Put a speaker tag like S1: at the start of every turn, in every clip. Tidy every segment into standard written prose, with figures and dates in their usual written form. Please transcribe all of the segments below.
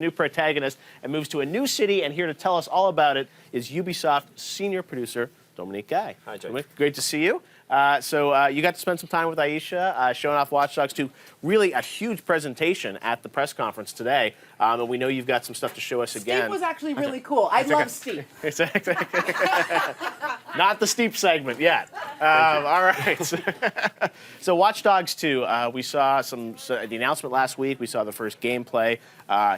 S1: new protagonist and moves to a new city, and here to tell us all about it is Ubisoft senior producer Dominique Guy.
S2: Hi, Jake.
S1: Dominique, great to see you. You got to spend some time with Aisha showing off Watch Dogs 2. Really a huge presentation at the press conference today. And we know you've got some stuff to show us again.
S3: Steep was actually really cool. I love Steep.
S1: Not the Steep segment yet. All right. So Watch Dogs 2, we saw the announcement last week. We saw the first gameplay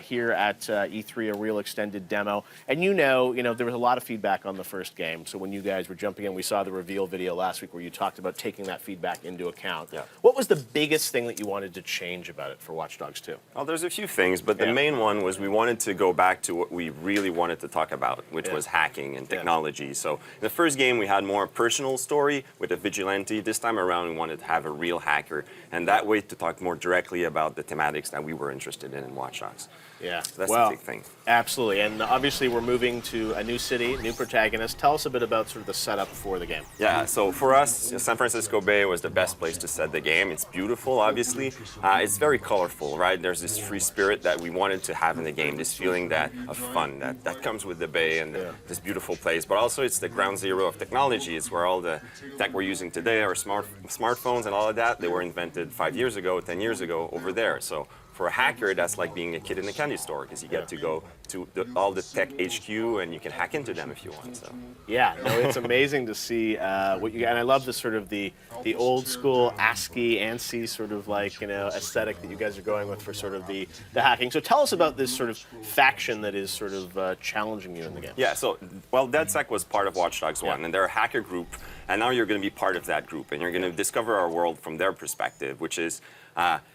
S1: here at E3, a real extended demo. And you know, there was a lot of feedback on the first game. So when you guys were jumping in, we saw the reveal video last week where you talked about taking that feedback into account.
S2: Yeah.
S1: What was the biggest thing that you wanted to change about it for Watch Dogs 2?
S2: Well, there's a few things, but the main one was we wanted to go back to what we really wanted to talk about, which was hacking and technology. So in the first game, we had more personal story with a vigilante. This time around, we wanted to have a real hacker, and that way to talk more directly about the thematics that we were interested in Watch Dogs.
S1: Yeah,
S2: so that's the big thing.
S1: Absolutely, and obviously we're moving to a new city, new protagonist. Tell us a bit about sort of the setup for the game.
S2: Yeah, so for us, San Francisco Bay was the best place to set the game. It's beautiful, obviously. It's very colorful, right? There's this free spirit that we wanted to have in the game, this feeling of fun that comes with the Bay and this beautiful place. But also it's the ground zero of technology. It's where all the tech we're using today, our smartphones and all of that, they were invented 5 years ago, 10 years ago over there. So for a hacker, that's like being a kid in a candy store because you get to go to all the tech HQ and you can hack into them if you want. So.
S1: Yeah, no, it's amazing to see what you got, and I love the sort of the old school ASCII, ANSI sort of like aesthetic that you guys are going with for sort of the hacking. So tell us about this sort of faction that is sort of challenging you in the game.
S2: Yeah, so DedSec was part of Watch Dogs 1, and they're a hacker group, and now you're going to be part of that group, and you're going to discover our world from their perspective, which is.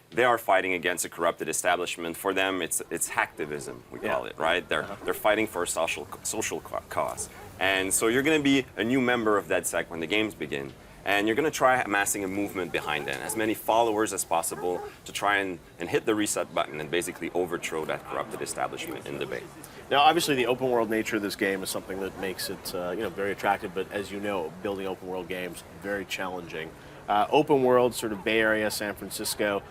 S2: They are fighting against a corrupted establishment. For them, it's hacktivism, we call it, right? They're fighting for a social cause. And so you're going to be a new member of DedSec when the games begin. And you're going to try amassing a movement behind it, as many followers as possible to try and hit the reset button and basically overthrow that corrupted establishment in the Bay.
S1: Now, obviously, the open world nature of this game is something that makes it very attractive, but as you know, building open world games, very challenging. Open world, sort of Bay Area, San Francisco.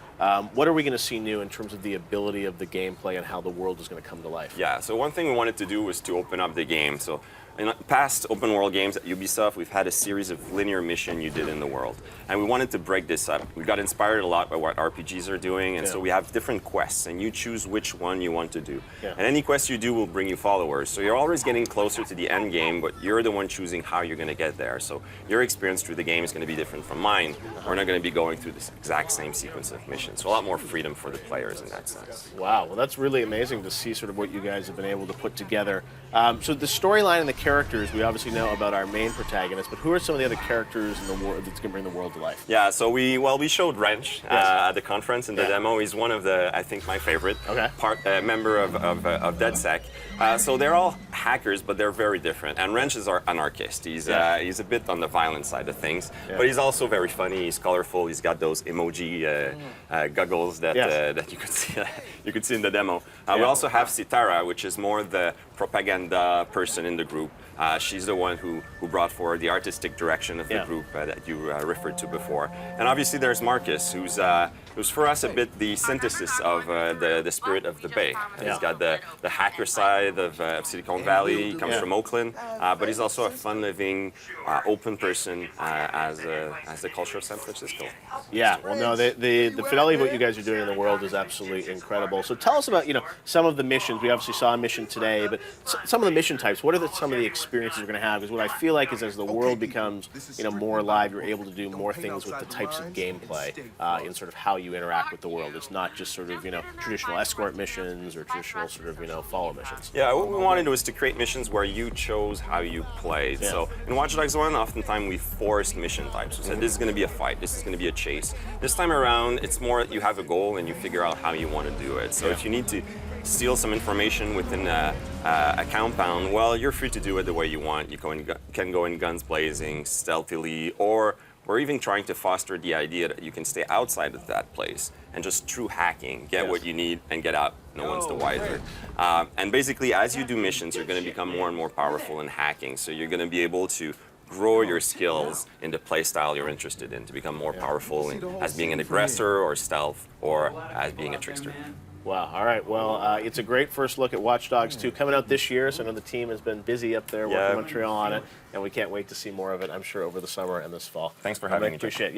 S1: What are we going to see new in terms of the ability of the gameplay and how the world is going to come to life?
S2: Yeah, so one thing we wanted to do was to open up the game. So in past open world games at Ubisoft, we've had a series of linear missions you did in the world. And we wanted to break this up. We got inspired a lot by what RPGs are doing, and so we have different quests, and you choose which one you want to do. And any quest you do will bring you followers. So you're always getting closer to the end game, but you're the one choosing how you're going to get there. So your experience through the game is going to be different from mine. We're not going to be going through this exact same sequence of missions. So a lot more freedom for the players in that sense.
S1: Wow, well that's really amazing to see sort of what you guys have been able to put together. So the storyline and the characters, we obviously know about our main protagonist, but who are some of the other characters in the world that's going to bring the world to life?
S2: Yeah, so we showed Wrench at the conference in the demo. He's one of the, I think, my favorite member of DedSec. So they're all hackers, but they're very different. And Wrench is our anarchist. He's a bit on the violent side of things, but he's also very funny. He's colorful. He's got those emoji goggles that you could see in the demo. We also have Sitara, which is more the propaganda person in the group. She's the one who brought forward the artistic direction of the group that you referred to before. And obviously there's Marcus, who's for us a bit the synthesis of the spirit of the Bay. He's got the hacker side of Silicon Valley. He comes from Oakland, but he's also a fun-living, open person as the culture of San Francisco.
S1: Yeah, well, no, the fidelity of what you guys are doing in the world is absolutely incredible. So tell us about some of the missions. We obviously saw a mission today, but some of the mission types. What are some of the experiences you're going to have? Because what I feel like is as the world becomes more alive, you're able to do more things with the types of gameplay in sort of how you interact with the world. It's not just sort of traditional escort missions or traditional sort of follow missions.
S2: Yeah, what we wanted was to create missions where you chose how you played. So in Watch Dogs 1, oftentimes we forced mission types. We said this is going to be a fight, this is going to be a chase. This time around, it's more you have a goal and you figure out how you want to do it. So if you need to steal some information within a compound, well, you're free to do it the way you want. You can go in guns blazing, stealthily, or we're even trying to foster the idea that you can stay outside of that place and just through hacking, get what you need and get out. No one's the wiser. And basically, as you do missions, you're going to become more and more powerful in hacking. So you're going to be able to grow your skills in the play style you're interested in to become more powerful as being an aggressor or stealth or as being a trickster.
S1: Wow. All right. Well, it's a great first look at Watch Dogs 2 coming out this year. So I know the team has been busy up there working in Montreal on it, and we can't wait to see more of it, I'm sure, over the summer and this fall.
S2: Thanks for having me.
S1: Appreciate it. Yeah.